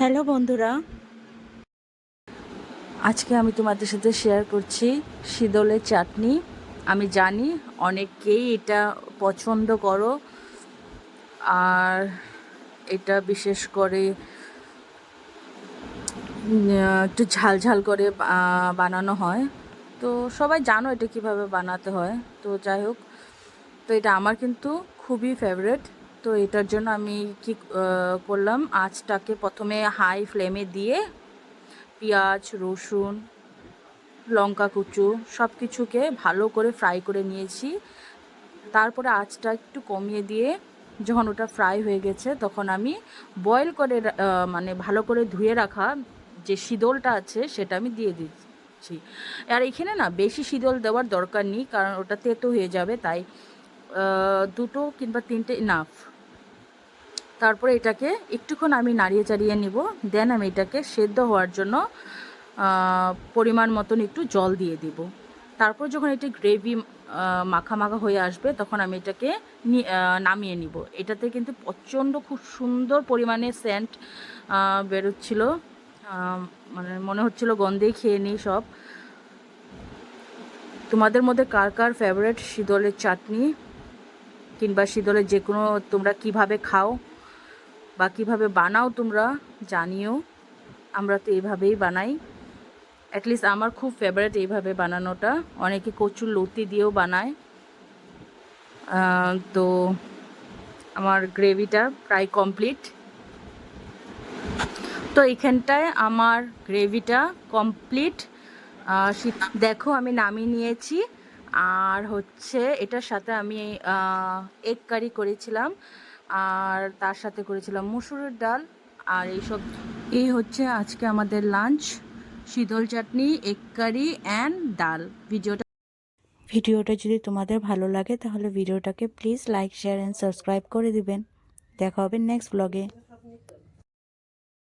Hello বন্ধুরা, আজকে আমি তোমাদের সাথে শেয়ার করছি শীতলের চাটনি। আমি জানি অনেকেই এটা পছন্দ করো, আর এটা বিশেষ করে একটু ঝাল ঝাল করে বানানো হয়। তো সবাই জানো এটা কিভাবে বানাতে হয়। তো যাই হোক, তো এটা আমার কিন্তু খুবই ফেভারেট। তো এটার জন্য আমি কি করলাম, আঁচটাকে প্রথমে হাই ফ্লেমে দিয়ে পেঁয়াজ, রসুন, লঙ্কা কুচু সব কিছুকে ভালো করে ফ্রাই করে নিয়েছি। তারপরে আঁচটা একটু কমিয়ে দিয়ে যখন ওটা ফ্রাই হয়ে গেছে, তখন আমি বয়েল করে মানে ভালো করে ধুয়ে রাখা যে শীতলটা আছে সেটা আমি দিয়ে দিচ্ছি। আর এখানে না বেশি শীতল দেওয়ার দরকার নেই, কারণ ওটা তেতো হয়ে যাবে, তাই দুটো কিংবা তিনটে ইনাফ। তারপরে এটাকে একটুক্ষণ আমি নাড়িয়ে চাড়িয়ে নিব। দেন আমি এটাকে সেদ্ধ হওয়ার জন্য পরিমাণ মতন একটু জল দিয়ে দিব। তারপর যখন এটি গ্রেভি মাখা মাখা হয়ে আসবে, তখন আমি এটাকে নামিয়ে নিব। এটাতে কিন্তু প্রচণ্ড খুব সুন্দর পরিমাণে সেন্ট বেরোচ্ছিল, মানে মনে হচ্ছিল গন্ধেই খেয়ে নিই সব। তোমাদের মধ্যে কার কার ফেভারিট শীতলের চাটনি, কিংবা শীতলের যে কোনো তোমরা কিভাবে খাও বা কিভাবে বানাও তোমরা জানিও। আমরা তো এইভাবেই বানাই, অ্যাটলিস্ট আমার খুব ফেভারিট এইভাবে বানানোটা। অনেকে কচুর লতি দিয়েও বানায়। তো আমার গ্রেভিটা প্রায় কমপ্লিট। তো এইখানটায় আমার গ্রেভিটা কমপ্লিট। দেখো আমি নামিয়ে নিয়েছি। আর হচ্ছে এটার সাথে আমি এগ কারি করেছিলাম, আর তার সাথে করেছিলাম মুসুরের ডাল। আর এই হচ্ছে আজকে আমাদের লাঞ্চ: শীতল চাটনি, এগ কারি অ্যান্ড ডাল। ভিডিওটা যদি তোমাদের ভালো লাগে তাহলে ভিডিওটাকে please like, share and subscribe করে দিবেন। দেখা হবে নেক্সট ব্লগে।